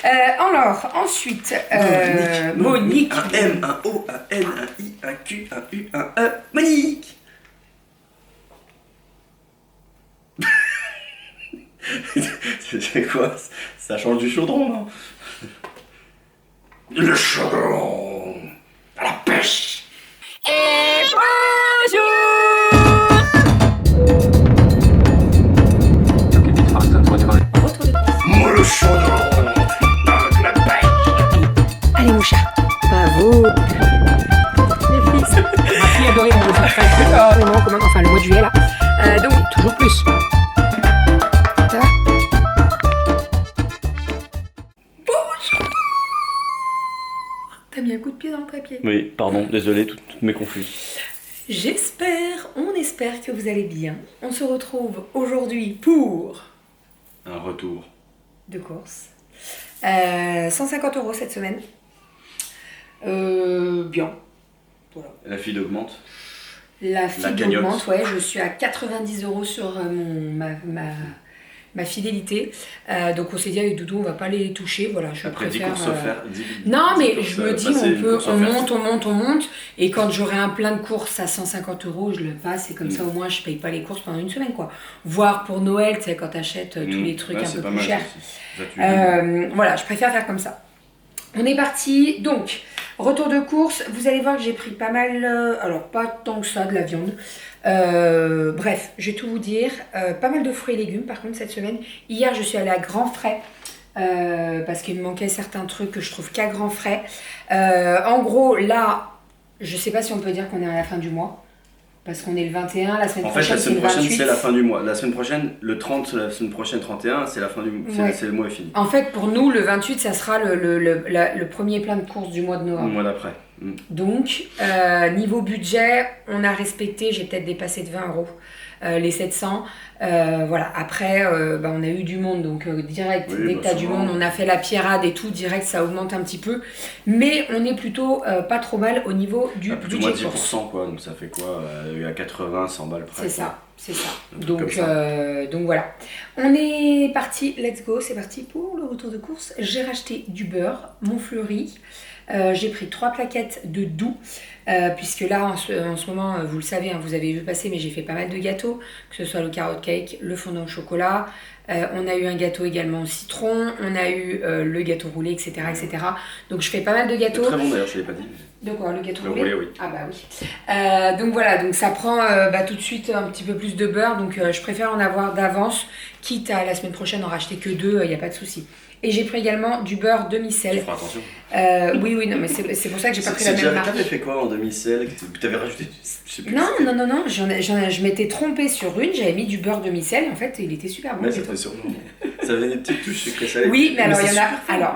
Alors, ensuite, Monique. Un M, un O, un N, un I, un Q, un U, un E. Monique. C'est quoi? Ça change du chaudron, non? Le chaudron à la pêche. Et bonjour. Moi le chaudron avec la pêche. Allez mon chat, bravo. Les fils. Ma fille adorait mon enfin le mois de juillet là. Donc toujours plus. Ça va? Bonjour. T'as mis un coup de pied dans le trépied. Oui, pardon, désolé, tout m'est confus. On espère que vous allez bien. On se retrouve aujourd'hui pour Un retour. de course. 150 € cette semaine. Bien. Voilà. La fille augmente. La fille cagnotte. augmente, ouais, je suis à 90 € sur ma fidélité. Donc on s'est dit avec Doudou, on va pas les toucher. Voilà, je Après 10 préfère. courses offertes. Non, mais je me dis, on monte. Et quand j'aurai un plein de courses à 150 €, je le passe. Et comme ça, au moins, je paye pas les courses pendant une semaine, quoi. Voire pour Noël, tu sais, quand t'achètes tous les trucs un peu plus chers. Voilà, je préfère faire comme ça. On est parti. Donc, retour de course. Vous allez voir que j'ai pris pas mal, alors pas tant que ça, de la viande. Bref, je vais tout vous dire. Pas mal de fruits et légumes, par contre, cette semaine. Hier, je suis allée à Grand Frais. Parce qu'il me manquait certains trucs que je trouve qu'à Grand Frais. En gros, là, je sais pas si on peut dire qu'on est à la fin du mois. Parce qu'on est le 21, la semaine prochaine, c'est le 28. En fait, la semaine prochaine, c'est la fin du mois. La semaine prochaine, le 30, la semaine prochaine, 31, c'est la fin du mois. C'est le mois est fini. En fait, pour nous, le 28, ça sera le premier plein de courses du mois de novembre. Le mois d'après. Donc, niveau budget, on a respecté, j'ai peut-être dépassé de 20 €, les 700. Voilà, après, on a eu du monde, donc direct, dès que tu as du monde, on a fait la pierrade et tout, direct, ça augmente un petit peu. Mais on est plutôt pas trop mal au niveau du budget. Moins 10%, quoi, donc ça fait quoi? À 80, 100 balles près. C'est ça. Donc voilà. On est parti, let's go, c'est parti pour le retour de course. J'ai racheté du beurre, Montfleury. J'ai pris 3 plaquettes de Doux, puisque là en ce moment, vous le savez, hein, vous avez vu passer, mais j'ai fait pas mal de gâteaux, que ce soit le carrot cake, le fondant au chocolat. On a eu un gâteau également au citron, on a eu le gâteau roulé, etc., etc. Donc je fais pas mal de gâteaux. C'est très bon d'ailleurs, je ne l'ai pas dit. De quoi, le gâteau roulé? Roulé, oui. Ah bah oui. Donc voilà, donc ça prend tout de suite un petit peu plus de beurre, donc je préfère en avoir d'avance, quitte à la semaine prochaine en racheter que 2, il n'y a pas de souci. Et j'ai pris également du beurre demi-sel. Fais attention. Oui, non, mais c'est pour ça que j'ai pas pris la même marque. T'avais fait quoi en demi-sel? T'avais rajouté, je sais plus. Non, je m'étais trompée sur une, j'avais mis du beurre demi-sel, en fait, il était super bon. Ouais, c'était sûrement. Ça venait des petites touches sucré-salé. Oui, mais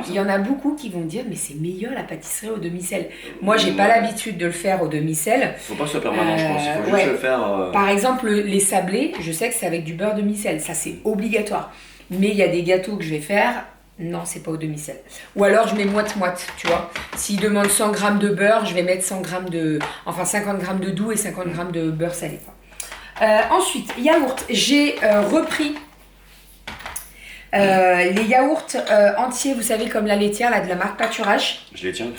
il y en a beaucoup qui vont dire, mais c'est meilleur la pâtisserie au demi-sel. Moi, j'ai pas l'habitude de le faire au demi-sel. Faut pas que ce soit permanent, je pense. Il faut juste le faire. Par exemple, les sablés, je sais que c'est avec du beurre demi-sel, ça c'est obligatoire. Mais il y a des gâteaux que je vais faire. Non, c'est pas au demi-sel. Ou alors je mets moite-moite, tu vois. S'il demande 100 g de beurre, je vais mettre 50 g de Doux et 50 g de beurre salé. Ensuite, yaourt. J'ai repris les yaourts entiers, vous savez, comme la laitière là, de la marque Pâturage. Je les tiens.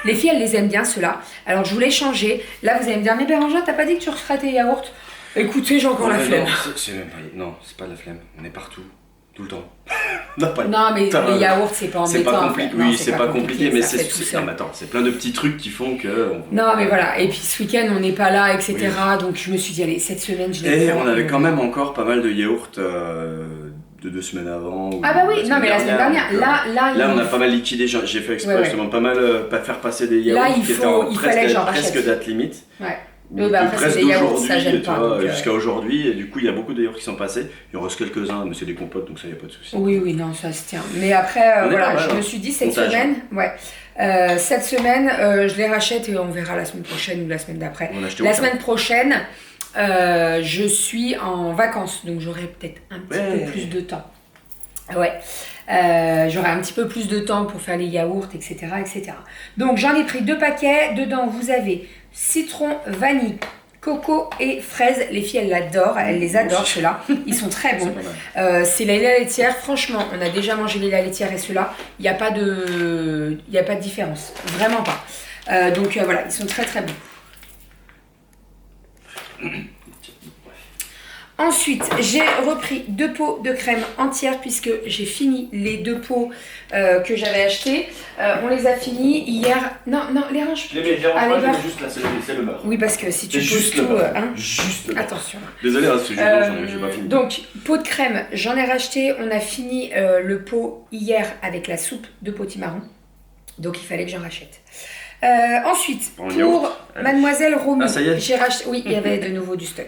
Les filles, elles les aiment bien, ceux-là. Alors, je voulais changer. Là, vous allez me dire, mais Bérangère, t'as pas dit que tu referais tes yaourts? Écoutez, j'ai encore la flemme. Non, c'est pas de la flemme. On est partout. Tout le temps. Non, mais les yaourts, c'est pas embêtant. C'est pas compliqué. Oui, c'est pas compliqué, mais c'est plein de petits trucs qui font que. Non, mais voilà. Et puis ce week-end, on n'est pas là, etc. Oui. Donc je me suis dit, allez, cette semaine, je l'ai fait. Et on avait quand même encore pas mal de yaourts de 2 semaines avant. Ah, bah oui, non, mais la semaine dernière. Là, on a pas mal liquidé. J'ai fait exprès justement pas mal faire passer des yaourts qui étaient en presque date limite. Ouais. Après, c'est des yaourts, ça gêne pas. Jusqu'à aujourd'hui, et du coup, il y a beaucoup de yaourts qui sont passés. Il en reste quelques-uns, mais c'est des compotes, donc ça, il n'y a pas de souci. Oui, non, ça se tient. Mais après, voilà, je me suis dit, cette semaine, je les rachète et on verra la semaine prochaine ou la semaine d'après. La semaine prochaine, je suis en vacances, donc j'aurai peut-être un petit peu plus de temps. Ouais. J'aurai un petit peu plus de temps pour faire les yaourts, etc. Donc, j'en ai pris 2 paquets. Dedans, vous avez citron, vanille, Coco et fraise, les filles elles l'adorent, elles les adorent ceux-là, ils sont très bons. C'est les laits laitières, franchement, on a déjà mangé les laits laitières et ceux-là, il n'y a pas de différence, vraiment pas. Donc voilà, ils sont très très bons. Ensuite, j'ai repris 2 pots de crème entière puisque j'ai fini les 2 pots que j'avais achetés. On les a finis hier. Non, les range. Je les mets juste là, c'est le bas. Oui, parce que si tu poses tout... juste le bas. Attention. Désolé, c'est juste j'ai pas fini. Donc, pot de crème, j'en ai racheté. On a fini le pot hier avec la soupe de potimarron. Donc, il fallait que j'en rachète. Ensuite, pour Mademoiselle Romy, j'ai racheté... Oui, il y avait de nouveau du stock.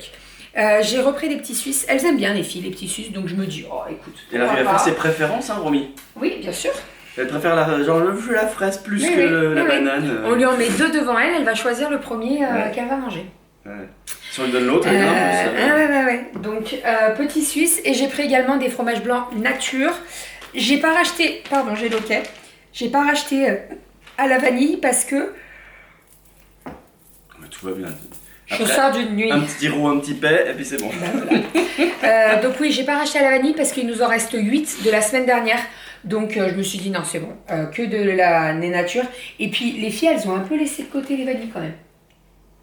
J'ai repris des petits Suisses. Elles aiment bien les filles, les petits Suisses, donc je me dis, oh écoute. Elle arrive à faire ses préférences, hein, Romy? Oui, bien sûr. Elle préfère la fraise plus que la banane. On lui en met 2 devant elle, elle va choisir le premier qu'elle va manger. Ouais. Si on lui donne l'autre, elle est ouais. Donc, petit Suisse, et j'ai pris également des fromages blancs nature. J'ai pas racheté, pardon, j'ai loquet. J'ai pas racheté à la vanille parce que. Mais tout va bien. Je sors d'une nuit. Un petit roux, un petit paix, et puis c'est bon. Voilà. Donc oui, j'ai pas racheté à la vanille parce qu'il nous en reste 8 de la semaine dernière. Donc je me suis dit non, c'est bon. Que de la nature. Et puis les filles, elles ont un peu laissé de côté les vanilles quand même.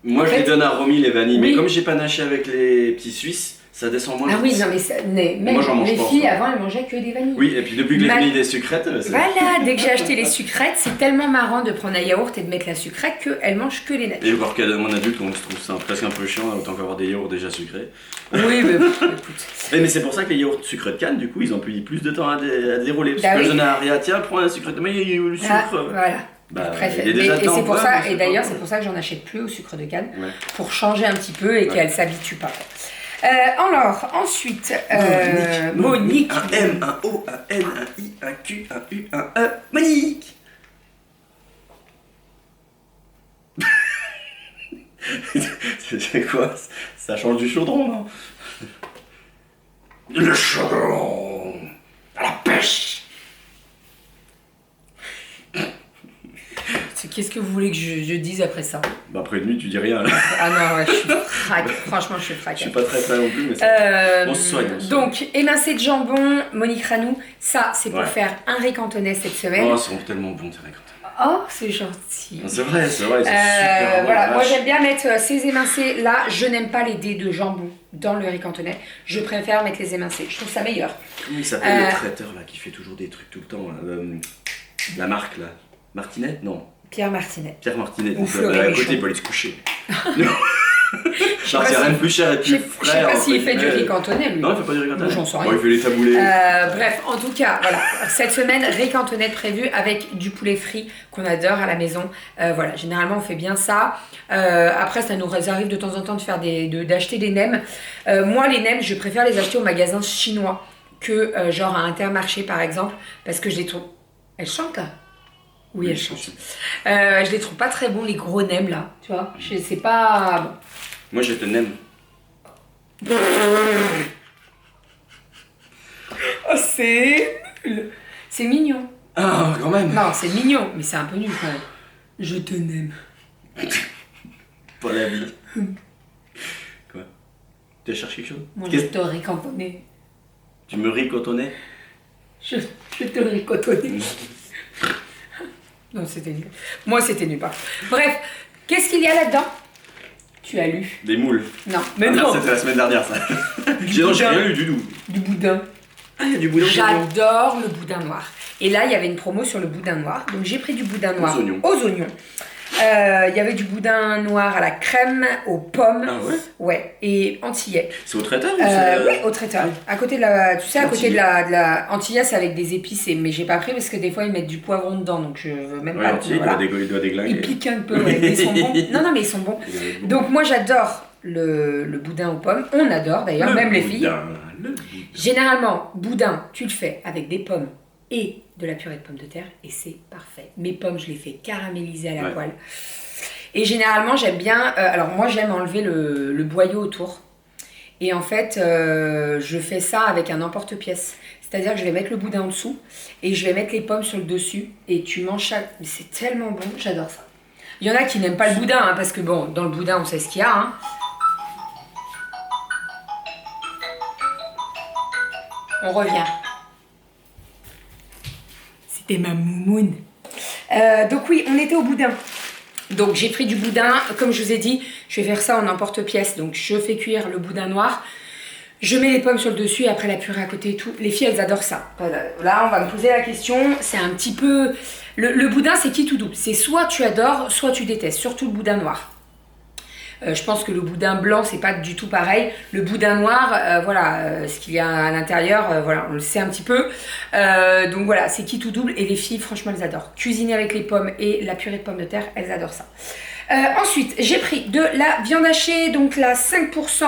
Moi, je les donne à Romy les vanilles, mais comme j'ai panaché avec les petits Suisses, ça descend moins. Ah oui, non, mais même moi, les filles avant, elles mangeaient que des vanilles. Oui, et puis depuis que j'ai mis des sucrètes. Voilà, dès que j'ai acheté les sucrètes, c'est tellement marrant de prendre un yaourt et de mettre la sucrète qu'elles mangent que les natures. Et encore qu'à mon adulte, on se trouve ça presque un peu chiant, autant qu'avoir des yaourts déjà sucrés. Oui, mais écoute. Mais c'est pour ça que les yaourts sucre de canne, du coup, ils ont mis plus de temps à dérouler. Parce que je donnais à Aria, tiens, prends un sucre de mais il y a eu le sucre. Voilà. Et c'est pour ça, et d'ailleurs, c'est pour ça que j'en achète plus au sucre de canne, pour changer un petit peu et qu'elle s'habitue pas. Alors, ensuite, Monique. Un M, un O, un N, un I, un Q, un U, un E. Monique. C'est quoi? Ça change du chaudron, non? Le chaudron à la pêche. Qu'est-ce que vous voulez que je dise après ça? Bah après une nuit, tu dis rien. Là. Ah non, ouais, je suis frac. Franchement, je suis frac. Je suis pas très non plus, mais on se soigne. Donc, émincé de jambon, Monique Ranou, ça, c'est pour faire un riz cantonais cette semaine. Oh, ils sont tellement bons, tes riz cantonais. Oh, c'est gentil. C'est vrai, ils sont super bons. Voilà, moi j'aime bien mettre ces émincés là. Je n'aime pas les dés de jambon dans le riz cantonais. Je préfère mettre les émincés. Je trouve ça meilleur. Comment il s'appelle le traiteur là qui fait toujours des trucs tout le temps là, la marque là, Martinet? Non. Pierre Martinet. Pierre Martinet, donc à côté il peut aller se coucher. C'est rien de plus cher et plus frais. Je sais pas s'il fait du riz cantonais. Non, il fait pas du riz cantonais. J'en sais rien. Bon, il fait les taboulés. Bref, en tout cas, voilà. Cette semaine, riz cantonais prévu avec du poulet frit qu'on adore à la maison. Voilà, généralement on fait bien ça. Après, ça nous arrive de temps en temps de faire d'acheter des nems. Moi, les nems, je préfère les acheter au magasin chinois que genre à Intermarché par exemple, parce que je les trouve. Elle chante là. Oui, elle chante. Je les trouve pas très bons, les gros nems là, tu vois. C'est pas bon. Moi, je te n'aime. Oh, c'est nul. C'est mignon. Ah, quand même. Non, c'est mignon, mais c'est un peu nul quand même. Je te n'aime. Pas la vie. Quoi? Tu cherches quelque chose? Moi, je te ricantonner. Tu me ricantonner? Je te ricantonner. Non, c'était nul. Moi, c'était nul pas. Bref, qu'est-ce qu'il y a là-dedans? Tu as lu? Des moules. Non, mais non. C'était la semaine dernière, ça. J'ai rien lu du tout. Du boudin. Ah, il y a du boudin. J'adore le boudin noir. Et là, il y avait une promo sur le boudin noir. Donc, j'ai pris du boudin noir aux oignons. Il y avait du boudin noir à la crème, aux pommes. Ah ouais? Ouais, et antillais. C'est au traiteur Oui, au traiteur. À côté de la, tu sais, à côté de la antillais, c'est avec des épices, mais j'ai pas pris parce que des fois ils mettent du poivron dedans, donc je veux même pas. Antillais, voilà. Il doit déglinguer. Ils piquent un peu, ouais, mais ils sont bons. Non, mais ils sont bons. Donc moi j'adore le boudin aux pommes. On adore d'ailleurs, même les filles. Généralement, boudin, tu le fais avec des pommes et de la purée de pommes de terre et c'est parfait. Mes pommes, je les fais caraméliser à la poêle. Et généralement, j'aime bien... alors moi, j'aime enlever le boyau autour. Et en fait, je fais ça avec un emporte-pièce. C'est-à-dire que je vais mettre le boudin en dessous et je vais mettre les pommes sur le dessus et tu manges ça. Mais c'est tellement bon, j'adore ça. Il y en a qui n'aiment pas le boudin, hein, parce que bon, dans le boudin, on sait ce qu'il y a. Hein. On revient. C'était ma moumoune. Donc oui, on était au boudin. Donc j'ai pris du boudin, comme je vous ai dit, je vais faire ça en emporte-pièce. Donc je fais cuire le boudin noir. Je mets les pommes sur le dessus et après la purée à côté et tout. Les filles, elles adorent ça. Là, on va me poser la question. C'est un petit peu... Le boudin, c'est qui tout double. C'est soit tu adores, soit tu détestes. Surtout le boudin noir. Je pense que le boudin blanc, c'est pas du tout pareil. Le boudin noir, ce qu'il y a à l'intérieur, on le sait un petit peu. Donc voilà, c'est qui tout double. Et les filles, franchement, elles adorent. Cuisiner avec les pommes et la purée de pommes de terre, elles adorent ça. Ensuite, j'ai pris de la viande hachée, donc la 5%.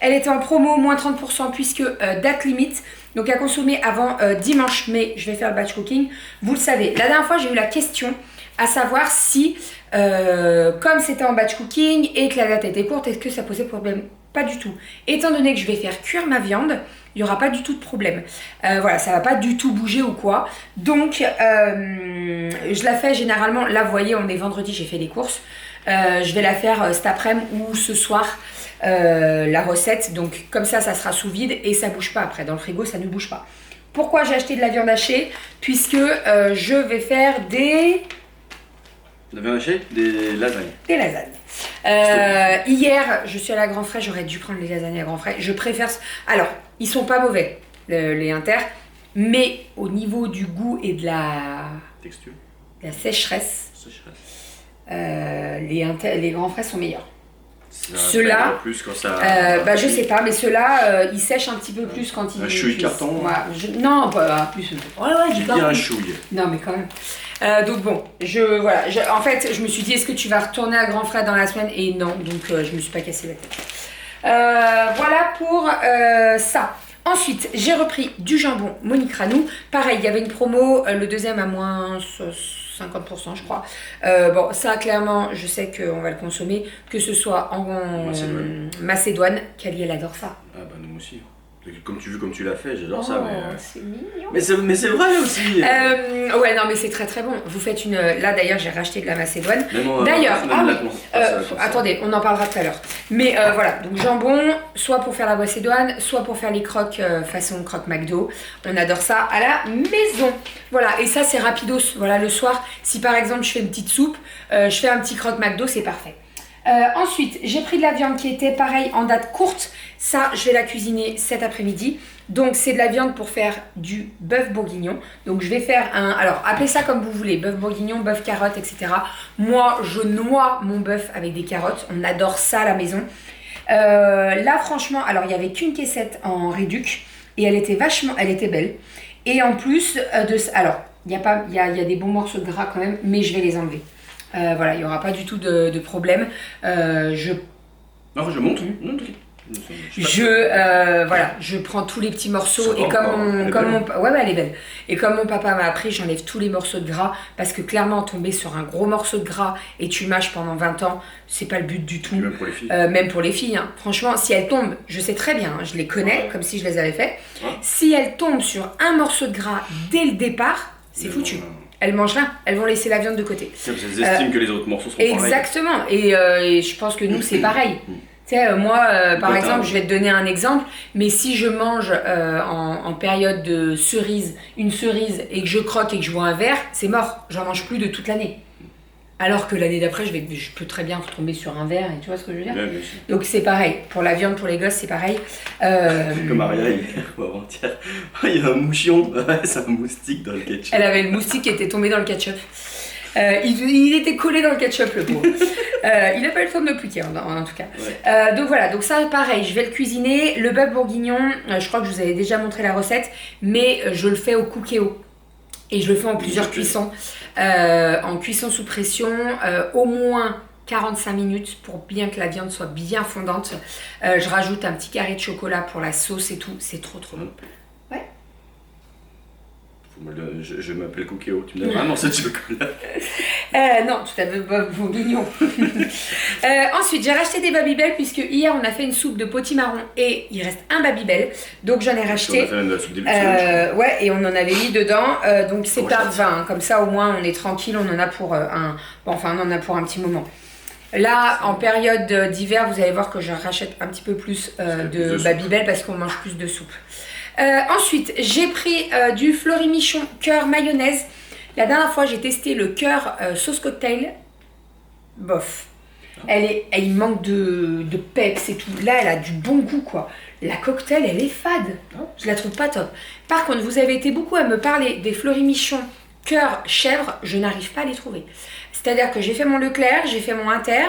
Elle était en promo, moins 30%, puisque date limite. Donc à consommer avant dimanche, mais je vais faire le batch cooking. Vous le savez, la dernière fois, j'ai eu la question à savoir si, comme c'était en batch cooking et que la date était courte, est-ce que ça posait problème? Pas du tout. Étant donné que je vais faire cuire ma viande, il n'y aura pas du tout de problème. Voilà, ça ne va pas du tout bouger ou quoi. Donc, je la fais généralement, là vous voyez, on est vendredi, j'ai fait les courses. Je vais la faire cet après-midi ou ce soir, la recette. Donc comme ça sera sous vide et ça ne bouge pas après. Dans le frigo, ça ne bouge pas. Pourquoi j'ai acheté de la viande hachée? Puisque je vais faire des... De la viande hachée? Des lasagnes. Des lasagnes. Hier, je suis à la Grand Frais, j'aurais dû prendre les lasagnes à Grand Frais. Je préfère... Alors, ils sont pas mauvais, les Inter, mais au niveau du goût et de la... Texture. La sécheresse. Les Grands Frais sont meilleurs. Ceux-là, je sais pas, mais ceux-là, ils sèchent un petit peu plus quand ils... Un chouille carton. Non, pas plus. Du bien un chouille. Non, mais quand même. Donc bon, en fait, je me suis dit, est-ce que tu vas retourner à Grand Frais dans la semaine? Et non, donc je me suis pas cassé la tête. Voilà pour ça. Ensuite, j'ai repris du jambon Monique Ranou. Pareil, il y avait une promo, le deuxième à moins 50%, je crois. Bon, ça, clairement, je sais qu'on va le consommer, que ce soit en Macédoine. Kali, elle adore ça. Ah bah nous aussi. Comme tu l'as fait, j'adore ça. C'est mignon. Mais c'est vrai aussi. Ouais, non, mais c'est très très bon. Vous faites une... Là, d'ailleurs, j'ai racheté de la Macédoine. D'ailleurs, attendez, on en parlera tout à l'heure. Mais voilà, donc jambon, soit pour faire la Macédoine, soit pour faire les croques façon croque McDo. On adore ça à la maison. Voilà, et ça, c'est rapidos. Voilà, le soir, si par exemple, je fais une petite soupe, je fais un petit croque McDo, c'est parfait. Ensuite, j'ai pris de la viande qui était pareil en date courte. Ça, je vais la cuisiner cet après-midi. Donc, c'est de la viande pour faire du bœuf bourguignon. Donc, je vais faire alors, appelez ça comme vous voulez. Bœuf bourguignon, bœuf carotte, etc. Moi, je noie mon bœuf avec des carottes. On adore ça à la maison. Là, franchement, alors, il n'y avait qu'une caissette en réduc. Et elle était belle. Et en plus, alors, il y a des bons morceaux de gras quand même. Mais je vais les enlever. Voilà, il n'y aura pas du tout de problème. Non, je monte. Je prends tous les petits morceaux et elle est belle. Et comme mon papa m'a appris, j'enlève tous les morceaux de gras parce que clairement tomber sur un gros morceau de gras et tu mâches pendant 20 ans, c'est pas le but du tout. Même pour les filles. Même pour les filles, hein. Franchement, si elles tombent, je sais très bien, hein, je les connais comme si je les avais fait. Si elles tombent sur un morceau de gras dès le départ, c'est foutu. Elles mangent rien, elles vont laisser la viande de côté. Elles estiment que les autres morceaux sont pareils. Exactement, et je pense que nous c'est pareil. Tu sais, moi, par exemple, je vais te donner un exemple, mais si je mange en période de cerise, une cerise, et que je croque et que je bois un verre, c'est mort, j'en mange plus de toute l'année. Alors que l'année d'après, je peux très bien retomber sur un verre, et tu vois ce que je veux dire? Ouais, donc c'est pareil, pour la viande, pour les gosses, c'est pareil. Comme Maria hier ou avant-hier, il y a un mouchion, c'est un moustique dans le ketchup. Elle avait le moustique qui était tombé dans le ketchup. Il était collé dans le ketchup, le pauvre. Il n'a pas eu le temps de me piquer, en tout cas. Ouais. Donc voilà, donc ça pareil, je vais le cuisiner. Le bœuf bourguignon, je crois que je vous avais déjà montré la recette, mais je le fais au cookéo. Et je le fais en plusieurs cuissons. En cuisson sous pression, au moins 45 minutes pour bien que la viande soit bien fondante. Je rajoute un petit carré de chocolat pour la sauce et tout. C'est trop bon. Ouais. Je m'appelle Cookéo, tu me donnes vraiment ce chocolat? Non, tout à fait bourguignon. Ensuite, j'ai racheté des Babybel puisque hier on a fait une soupe de potimarron et il reste un Babybel. Donc j'en ai racheté. On a fait de la soupe début de semaine. Ouais, et on en avait mis dedans. Donc c'est par 20. Comme ça au moins on est tranquille, on en a pour on en a pour un petit moment. Là, en période d'hiver, vous allez voir que je rachète un petit peu plus de Babybel parce qu'on mange plus de soupe. Ensuite, j'ai pris du Fleury-Michon cœur mayonnaise. La dernière fois, j'ai testé le cœur sauce cocktail. Bof. Il manque de peps et tout. Là, elle a du bon goût, quoi. La cocktail, elle est fade. Je la trouve pas top. Par contre, vous avez été beaucoup à me parler des Fleury-Michon cœur chèvre. Je n'arrive pas à les trouver. C'est-à-dire que j'ai fait mon Leclerc, j'ai fait mon Inter.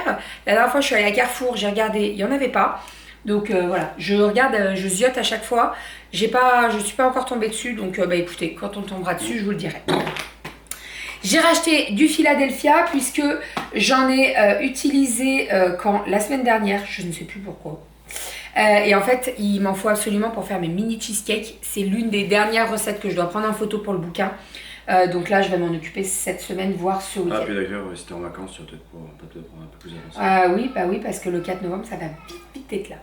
La dernière fois, je suis allée à Carrefour, j'ai regardé, il n'y en avait pas. Donc voilà, je regarde, je ziote à chaque fois. Je suis pas encore tombée dessus. Donc écoutez, quand on tombera dessus, je vous le dirai. J'ai racheté du Philadelphia puisque j'en ai utilisé la semaine dernière, je ne sais plus pourquoi. Et en fait, il m'en faut absolument pour faire mes mini cheesecakes. C'est l'une des dernières recettes que je dois prendre en photo pour le bouquin. Donc là, je vais m'en occuper cette semaine, voire ce week-end. Ah, puis d'accord, si t'es en vacances, tu vas peut-être prendre un peu plus d'avance. Oui, parce que le 4 novembre, ça va vite être là.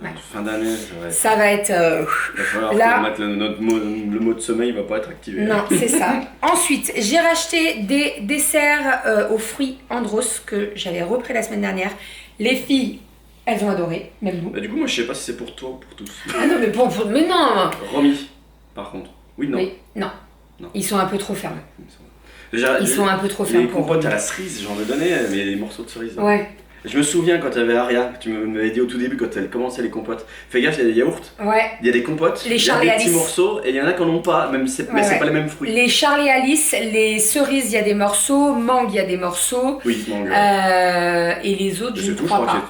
Ouais. Fin d'année, ça va être. Il va falloir là... mettre le mot de sommeil, il va pas être activé. Non, c'est ça. Ensuite, j'ai racheté des desserts aux fruits Andros que j'avais repris la semaine dernière. Les filles, elles ont adoré, même nous. Bah, du coup, moi, je sais pas si c'est pour toi ou pour tous. Ah non, mais non. Romy, par contre. Oui, non. Oui, non. Ils sont un peu trop fermes. Déjà, ils sont un peu trop fermes. Les compotes à la cerise, j'en ai donné, mais les morceaux de cerise. Ouais. Hein. Je me souviens quand il y avait Aria, tu m'avais dit au tout début quand elle commençait les compotes. Fais gaffe, il y a des yaourts, il y a des compotes, il y a des petits morceaux et il y en a qui n'en ont pas, mais c'est pas les mêmes fruits. Les Charles et Alice, les cerises, il y a des morceaux, mangue, il y a des morceaux. Oui, mangue. Et les autres, je ne crois pas.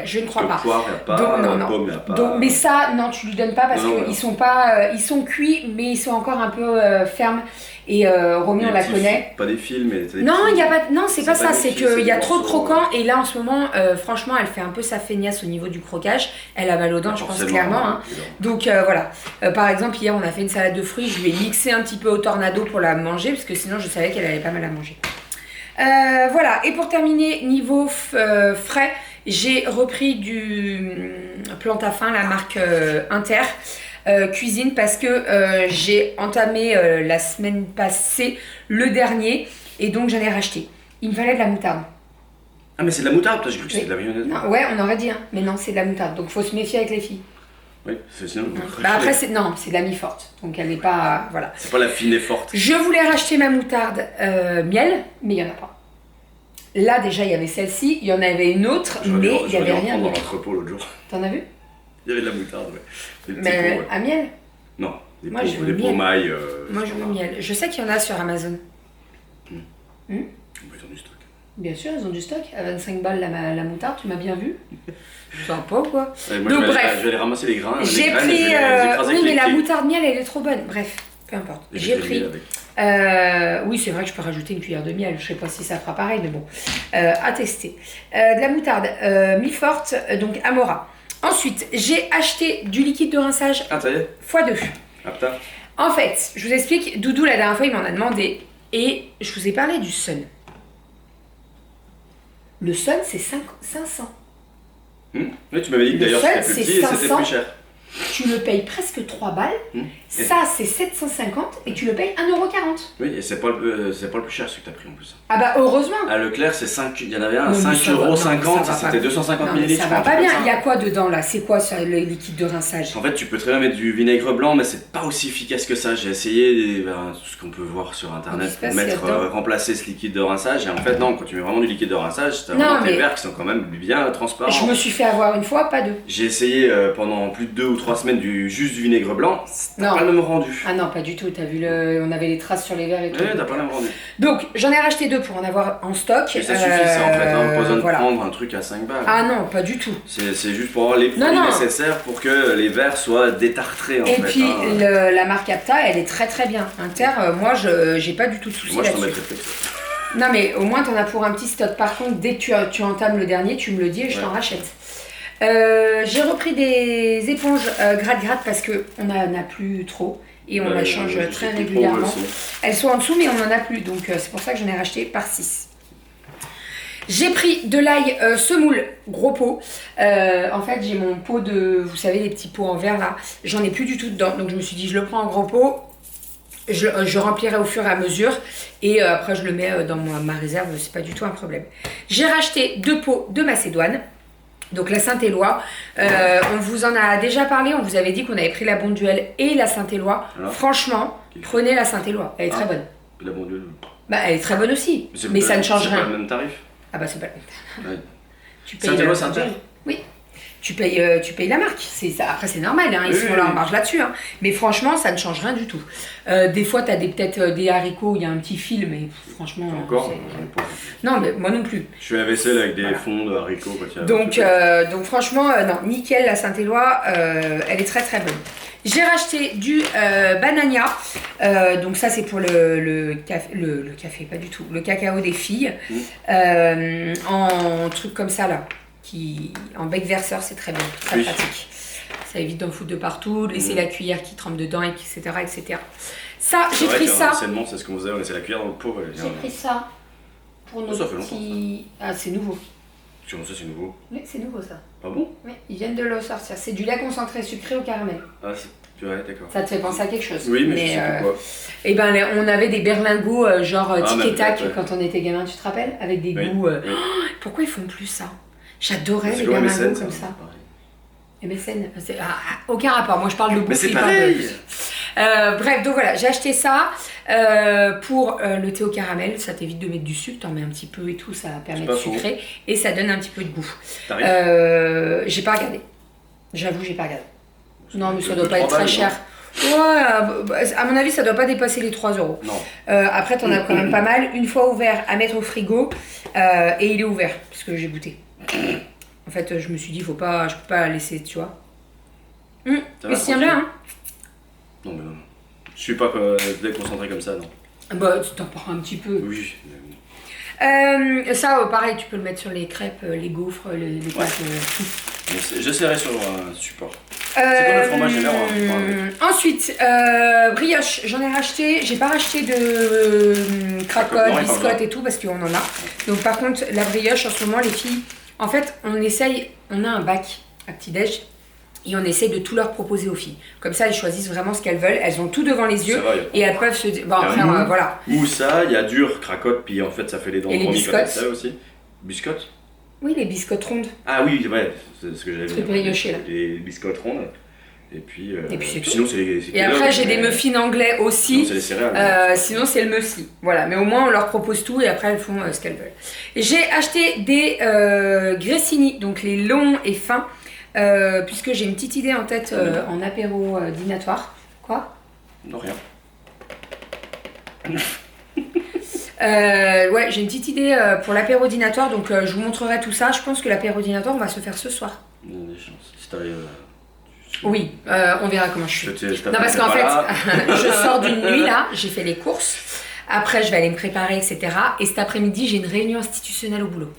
Je ne crois pas. Poire, il n'y a pas, non. pomme, il n'y a pas. Donc, mais ça, non, tu lui donnes pas parce qu'ils sont pas, ils sont cuits, mais ils sont encore un peu fermes. Et Romy, on la connaît. Pas des fils, mais non, il y a pas. Non, c'est pas ça. C'est qu'il y a trop de croquants. Et là, en ce moment, franchement, elle fait un peu sa feignasse au niveau du croquage. Elle a mal aux dents, je pense clairement. Hein. Donc voilà. Par exemple, hier, on a fait une salade de fruits. Je lui ai mixé un petit peu au tornado pour la manger parce que sinon, je savais qu'elle allait pas mal à manger. Voilà. Et pour terminer, niveau frais, j'ai repris du Plantafin, la marque Inter. Cuisine parce que j'ai entamé la semaine passée le dernier et donc j'en ai racheté. Il me fallait de la moutarde. Ah mais c'est de la moutarde, j'ai cru que c'était de la mayonnaise. Non, ouais, on aurait dit, hein, mais non, c'est de la moutarde, donc faut se méfier avec les filles. Oui, c'est sinon. Après c'est de la mi-forte, donc elle n'est pas voilà. C'est pas la fine et forte. Je voulais racheter ma moutarde miel, mais il y en a pas. Là déjà il y avait celle-ci, il y en avait une autre, mais il y avait rien. Dans l'entrepôt l'autre jour. T'en as vu? Il y avait de la moutarde, ouais. Mais à miel? Non, des pots mailles. Moi je veux miel. Je sais qu'il y en a sur Amazon. Ils ont du stock. Bien sûr, ils ont du stock. À 25 balles la moutarde, tu m'as bien vu? Sympa quoi. Ouais, moi, donc bref. Je vais aller ramasser les grains. J'ai pris. Oui, mais la moutarde miel, elle est trop bonne. Bref, peu importe. J'ai pris. Oui, c'est vrai que je peux rajouter une cuillère de miel. Je sais pas si ça fera pareil, mais bon. À tester. De la moutarde mi-forte, donc Amora. Ensuite, j'ai acheté du liquide de rinçage x2. Ah putain. En fait, je vous explique, Doudou la dernière fois il m'en a demandé et je vous ai parlé du Sun. Le Sun c'est 500. Oui, tu m'avais dit que d'ailleurs c'était plus petit et c'était plus cher. Tu le payes presque 3 balles. Ça, c'est 750 et tu le payes 1,40€. Oui, et c'est pas le plus cher ce que tu as pris en plus. Ah bah heureusement. À Leclerc, c'est 5, il y en avait un à 5,50€, c'était 250 ml. Ça va pas bien. Il y a quoi dedans là? C'est quoi ça, le liquide de rinçage? En fait, tu peux très bien mettre du vinaigre blanc, mais c'est pas aussi efficace que ça. J'ai essayé tout ce qu'on peut voir sur internet pour remplacer ce liquide de rinçage. Et en fait, non, quand tu mets vraiment du liquide de rinçage, tu as vraiment des verres qui sont quand même bien transparents. Je me suis fait avoir une fois, pas deux. J'ai essayé pendant plus de 2 ou 3 semaines juste du vinaigre blanc, t'as pas le même rendu. Ah non, pas du tout, t'as vu on avait les traces sur les verres et tout. Ouais, t'as pas le même rendu. Donc, j'en ai racheté 2 pour en avoir en stock. Et ça suffit ça en fait, pas besoin de prendre un truc à 5 balles. Ah non, pas du tout. C'est juste pour avoir les produits nécessaires pour que les verres soient détartrés en fait. Et puis, la marque Apta, elle est très très bien. Inter, moi, j'ai pas du tout de soucis là-dessus. Moi, je t'en mettrais peut-être. Non mais au moins t'en as pour un petit stock. Par contre, dès que tu entames le dernier, tu me le dis et je t'en rachète. J'ai repris des éponges gratte-gratte parce qu'on n'en a plus trop et on la change très régulièrement. Elles sont en dessous mais on n'en a plus donc c'est pour ça que j'en ai racheté par 6. J'ai pris de l'ail semoule, gros pot. En fait j'ai mon pot de, vous savez les petits pots en verre là, j'en ai plus du tout dedans donc je me suis dit je le prends en gros pot. Je remplirai au fur et à mesure et après je le mets dans ma réserve, c'est pas du tout un problème. J'ai racheté 2 pots de macédoine. Donc la Saint-Éloi, on vous en a déjà parlé, on vous avait dit qu'on avait pris la Bonduelle et la Saint-Éloi. Franchement, prenez la Saint-Éloi, elle est très bonne. La Bonduelle. Bah elle est très bonne aussi, mais ça ne change rien. C'est pas le même tarif. Ah bah c'est pas le même tarif. Saint-Éloi, Saint-Éloi. Oui. Tu payes la marque. Après, c'est normal, hein, ils sont là en marge là-dessus. Hein. Mais franchement, ça ne change rien du tout. Des fois, tu as peut-être des haricots, il y a un petit fil, mais franchement. Encore Non, mais moi non plus. Je fais la vaisselle avec des fonds de haricots. Donc, franchement, non, nickel, la Saint-Éloi, elle est très très bonne. J'ai racheté du Banania. Donc, ça, c'est pour le café, pas du tout. Le cacao des filles. En truc comme ça, là. En bec verseur, c'est très bien, très pratique. Ça évite d'en foutre de partout, de laisser la cuillère qui trempe dedans, etc. etc. Ça, j'ai pris ça. Anciennement, c'est ce qu'on faisait, on laissait la cuillère dans le pot. J'ai pris ça pour nos petits... Ah, c'est nouveau. Comment ça, c'est nouveau? Oui, c'est nouveau ça. Ah bon? Oui, ils viennent de le sortir. C'est du lait concentré sucré au caramel. Ah, c'est... Ouais, d'accord. Ça te fait penser à quelque chose? Oui, mais je sais pourquoi. Et ben, on avait des berlingots genre tic et tac quand on était gamin, tu te rappelles? Avec des goûts... Oh, pourquoi ils font plus ça? J'adorais les berlingots comme ça. MSN, aucun rapport. Moi je parle de bouffe. Mais c'est pareil. Bref, donc voilà, j'ai acheté ça pour le thé au caramel. Ça t'évite de mettre du sucre, t'en mets un petit peu et tout, ça permet de sucrer et ça donne un petit peu de goût. J'ai pas regardé. J'avoue, j'ai pas regardé. Non, mais ça doit pas être très cher. Ouais, à mon avis, ça doit pas dépasser les 3 €. Non. Après, t'en as quand même pas mal. Une fois ouvert, à mettre au frigo et il est ouvert puisque j'ai goûté. En fait, je me suis dit, je peux pas laisser, tu vois. Il se tient bien, hein. Non, mais non. Je suis pas déconcentré comme ça, non. Bah, tu t'en prends un petit peu. Oui. Ça, pareil, tu peux le mettre sur les crêpes, les gaufres, les pâtes, tout. J'essaierai sur un support. C'est quoi le fromage général? Ensuite, brioche, j'en ai racheté. J'ai pas racheté de cracottes, biscottes et tout parce qu'on en a. Donc par contre, la brioche, en ce moment, les filles, en fait, on a un bac à petit-déj et on essaye de tout leur proposer aux filles. Comme ça, elles choisissent vraiment ce qu'elles veulent. Elles ont tout devant les yeux et elles peuvent se dire... Bon, après, voilà. Moussa, il y a dur, cracotte, puis en fait, ça fait les dents. Et les biscottes. Ça aussi. Biscottes? Oui, les biscottes rondes. Ah oui, ouais, c'est ce que j'avais dit. Brioché, là. Les biscottes rondes. Et puis c'est tout. Sinon, c'est les et après, j'ai des muffins anglais aussi. Sinon, c'est les céréales. Sinon, c'est le muesli. Voilà, mais au moins, on leur propose tout et après, elles font ce qu'elles veulent. J'ai acheté des grissini, donc les longs et fins, puisque j'ai une petite idée en tête en apéro dînatoire. Quoi? Non, rien. Ouais, j'ai une petite idée pour l'apéro dînatoire, donc je vous montrerai tout ça. Je pense que l'apéro dînatoire, on va se faire ce soir. Il y a des chances. Si t'arrives... Oui, on verra comment je suis. Non, parce qu'en fait, je sors d'une nuit là, j'ai fait les courses. Après, je vais aller me préparer, etc. Et cet après-midi, j'ai une réunion institutionnelle au boulot.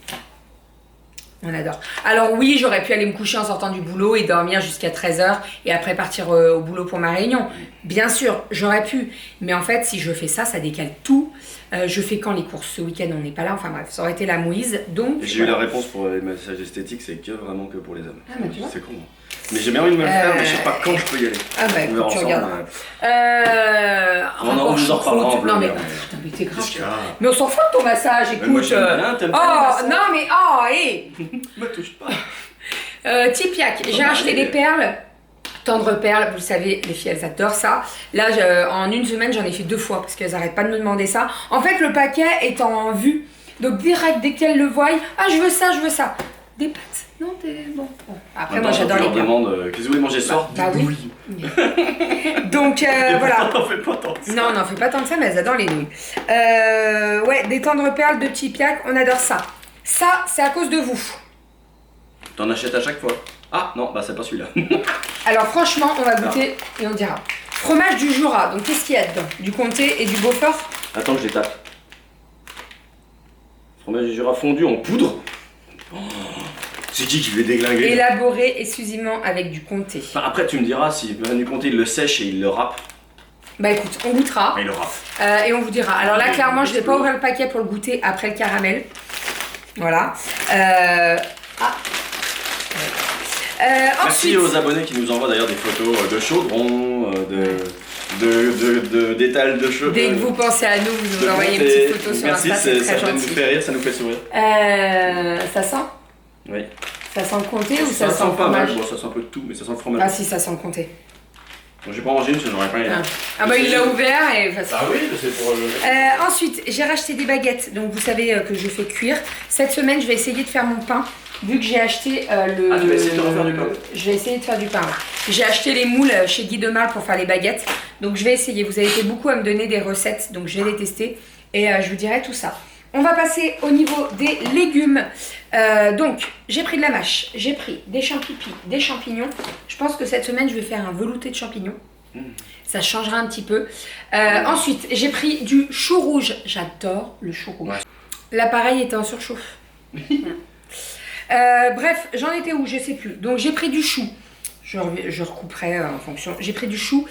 On adore. Alors oui, j'aurais pu aller me coucher en sortant du boulot et dormir jusqu'à 13h et après partir au boulot pour ma réunion. Bien sûr, j'aurais pu. Mais en fait, si je fais ça, ça décale tout. Je fais quand les courses? Ce week-end, on n'est pas là. Enfin bref, ça aurait été la mouise. Donc j'ai eu la réponse pour les massages esthétiques, c'est que vraiment que pour les hommes. Ah, bah, tu vois. C'est con. Mais j'ai bien envie de me le faire, mais je sais pas quand je peux y aller. Ah bah écoute, tu regardes. On en reparlera. Non mais putain, mais t'es grave. Mais on s'en fout de ton massage, écoute. Moi, t'aimes pas non mais hé. Me touche pas. Tipiac, j'ai acheté des perles. Tendre perles, vous le savez, les filles elles adorent ça. Là, en une semaine, j'en ai fait 2 fois parce qu'elles arrêtent pas de me demander ça. En fait, le paquet est en vue. Donc direct, dès qu'elles le voient, ah je veux ça, je veux ça. Des pâtes. Non, t'es bon. Après, moi j'adore les perles. Qu'est-ce que vous voulez manger ce soir? Bah oui. Donc voilà. T'en fais pas tant que ça. Non, on fait pas tant que ça, mais elles adorent les nouilles. Ouais, des tendres perles de Tipiac, on adore ça. Ça, c'est à cause de vous. T'en achètes à chaque fois? Ah non, bah c'est pas celui-là. Alors franchement, on va goûter et on dira. Fromage du Jura, donc qu'est-ce qu'il y a dedans? Du comté et du Beaufort? Attends que je les tape. Fromage du Jura fondu en poudre. Oh, c'est qui veut déglinguer? Élaboré exclusivement avec du comté. Enfin, après tu me diras, si du comté il le sèche et il le râpe. Bah écoute, on goûtera. Et il le râpe. Et on vous dira. Alors là, clairement, je vais pas ouvrir le paquet pour le goûter après le caramel. Voilà. Merci ensuite, aux abonnés qui nous envoient d'ailleurs des photos de chaudron, d'étals de cheveux. dès que vous pensez à nous, vous nous envoyez une petite photo sur Insta, c'est très ça gentil. nous fait rire, ça nous fait sourire. Ça sent? Oui. Ça sent le comté ou ça sent le fromage? Bon, ça sent un peu de tout, mais ça sent le fromage. Ah si, ça sent le comté. Bon, j'ai pas mangé une, sinon j'aurais pas aimé. Ah bah il l'a ouvert et... Ah oui, c'est pour... ensuite, j'ai racheté des baguettes. Donc vous savez que je fais cuire. Cette semaine, je vais essayer de faire mon pain. Vu que j'ai acheté le... Ah, tu vas essayer de refaire du pain? Je vais essayer de faire du pain. Ouais. J'ai acheté les moules chez Guy Demal pour faire les baguettes. Donc je vais essayer. Vous avez été beaucoup à me donner des recettes. Donc je vais les tester. Et je vous dirai tout ça. On va passer au niveau des légumes. Donc, j'ai pris de la mâche, j'ai pris des champignons, des champignons. Je pense que cette semaine, je vais faire un velouté de champignons. Ça changera un petit peu. Ensuite, j'ai pris du chou rouge. J'adore le chou rouge. Ouais. L'appareil était en surchauffe. Bref, j'en étais où? Je sais plus. Donc, j'ai pris du chou. Je recouperai en fonction. J'ai pris du chou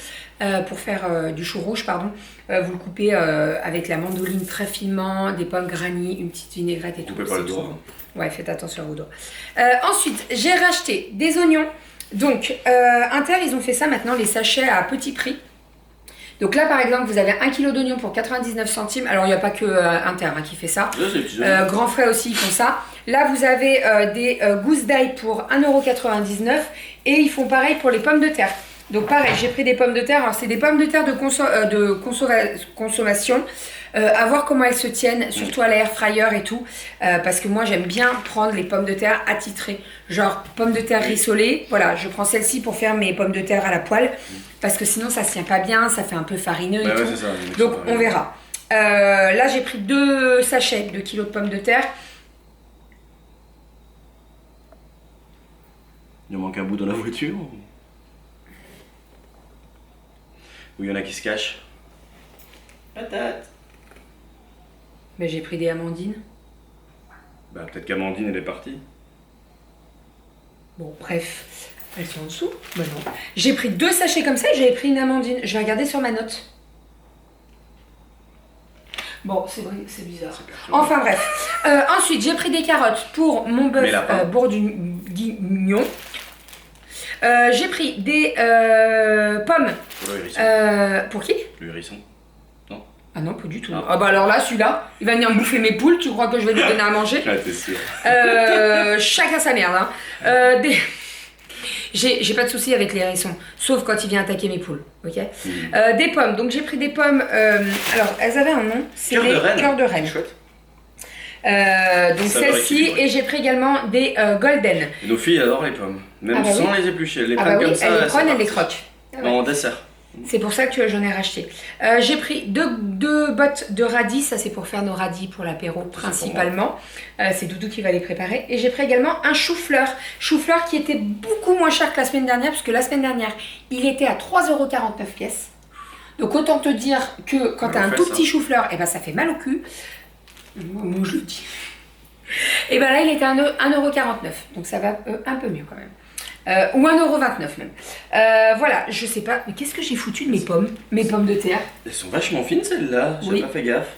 pour faire du chou rouge, pardon. Vous le coupez avec la mandoline très finement, des pommes granny, une petite vinaigrette et tout. Coupez pas le doigt. Ouais, faites attention à vos doigts. Ensuite, j'ai racheté des oignons. Donc, Inter, ils ont fait ça maintenant, les sachets à petit prix. Donc là, par exemple, vous avez 1 kg d'oignons pour 99 centimes. Alors, il n'y a pas que Inter qui fait ça. Grand Frais aussi, ils font ça. Là, vous avez des gousses d'ail pour 1,99 € et ils font pareil pour les pommes de terre. Donc pareil, j'ai pris des pommes de terre. Alors, c'est des pommes de terre de consommation. À voir comment elles se tiennent, surtout à l'air fryer et tout. Parce que moi, j'aime bien prendre les pommes de terre attitrées. Genre, pommes de terre rissolées. Voilà, je prends celle-ci pour faire mes pommes de terre à la poêle. Parce que sinon, ça ne se tient pas bien, ça fait un peu farineux et tout. Ça, donc, on verra. Là, j'ai pris 2 sachets de kilos de pommes de terre. Il manque un bout dans la voiture. Ou il y en a qui se cachent. Patate. Mais j'ai pris des amandines. Bah peut-être qu'Amandine elle est partie. Bon bref, elles sont en dessous. Bah non. J'ai pris 2 sachets comme ça et j'avais pris une amandine. Je vais regarder sur ma note. Bon, c'est vrai, c'est bizarre. Enfin bref. Ensuite, j'ai pris des carottes pour mon bœuf bourguignon. J'ai pris des pommes. Pour le hérisson. Pour qui? Le hérisson. Non. Ah non, pas du tout. Ah bah alors là, celui-là, il va venir me bouffer mes poules. Tu crois que je vais lui donner à manger? Ah, t'es sûr. Chacun sa merde. Hein. J'ai pas de soucis avec les hérissons, sauf quand il vient attaquer mes poules. Ok. Des pommes. Donc j'ai pris des pommes. Alors elles avaient un nom. C'est les cœurs de reine. Chouette. Donc celle-ci, et j'ai pris également des golden. Nos filles adorent les pommes, même sans les éplucher. Elles les prennent comme ça. Elles les prennent, elles les croquent. En dessert. C'est pour ça que j'en ai racheté. J'ai pris deux bottes de radis, ça c'est pour faire nos radis pour l'apéro principalement. C'est Doudou qui va les préparer. Et j'ai pris également un chou-fleur. Chou-fleur qui était beaucoup moins cher que la semaine dernière, parce que la semaine dernière, il était à 3,49 € pièce. Donc autant te dire que quand tu as un tout petit chou-fleur, et ben ça fait mal au cul. Moi je le dis. Et ben là il était à 1,49 €. Donc ça va un peu mieux quand même. Ou 1,29 € même. Voilà, je sais pas. Mais qu'est-ce que j'ai foutu de mes pommes de terre? Elles sont vachement fines celles-là, j'ai pas fait gaffe.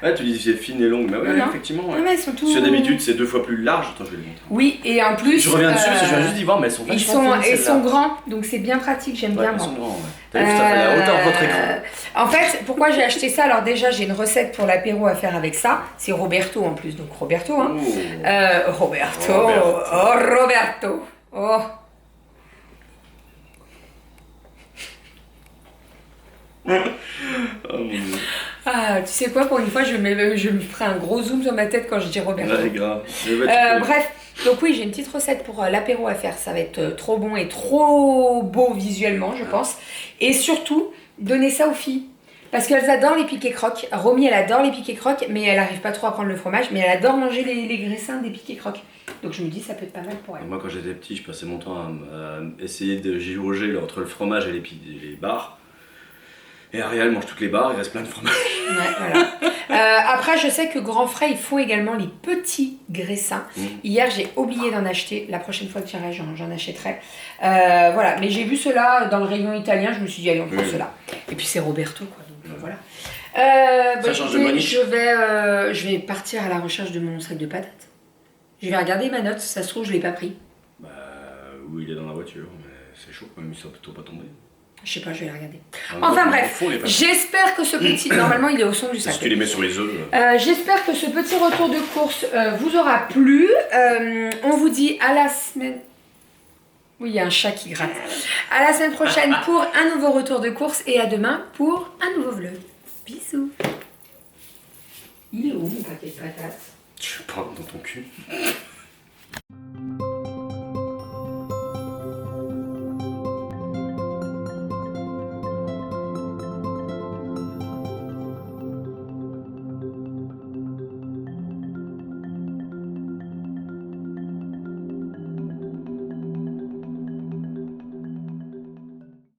Ouais, tu dis c'est fine et longue, mais ouais, effectivement. Ouais. Non, mais elles sont tout... Parce que d'habitude c'est 2 fois plus large. Attends, je vais le montrer. Oui, et en plus. Je reviens dessus parce que je viens juste d'y voir, mais elles sont vachement fines. Ils sont grands, donc c'est bien pratique, j'aime bien moi. Ils sont grands, ouais. T'as vu, ça fait la hauteur de votre écran. En fait, pourquoi j'ai acheté ça? Alors déjà, j'ai une recette pour l'apéro à faire avec ça. C'est Roberto en plus, donc Roberto. Hein. Roberto. Oh, Roberto. Oh. Oh mon Dieu. Ah, tu sais quoi, pour une fois, je me ferai un gros zoom sur ma tête quand je dis Roberto. Ouais, grave. Bref, donc oui, j'ai une petite recette pour l'apéro à faire. Ça va être trop bon et trop beau visuellement, je pense. Et surtout, donner ça aux filles. Parce qu'elles adorent les piquets croques. Romy, elle adore les piquets croques, mais elle n'arrive pas trop à prendre le fromage. Mais elle adore manger les graissins des piquets croques. Donc je me dis, ça peut être pas mal pour elle. Moi, quand j'étais petit, je passais mon temps à essayer de jauger entre le fromage et les barres. Et Ariel mange toutes les barres, il reste plein de fromage. Ouais, voilà. Après, je sais que Grand Frais, ils font également les petits graissins. Hier, j'ai oublié d'en acheter. La prochaine fois que j'irai, j'en achèterai. Voilà, mais j'ai vu cela dans le rayon italien. Je me suis dit, allez, on prend cela. Et puis, c'est Roberto, quoi. Donc, voilà. Ça change de monnaie. Je vais partir à la recherche de mon sac de patates. Je vais regarder ma note. Ça se trouve, je ne l'ai pas pris. Bah, oui, il est dans la voiture, mais c'est chaud quand même, il ne peut pas tomber. Je sais pas, je vais la regarder. Enfin bref, j'espère que ce petit... Normalement, il est au son du sac. Est-ce que tu les mets sur les œufs J'espère que ce petit retour de course vous aura plu. On vous dit à la semaine... Oui, il y a un chat qui gratte. À la semaine prochaine pour un nouveau retour de course et à demain pour un nouveau vlog. Bisous. Il est où mon paquet de patates? Je sais pas, dans ton cul.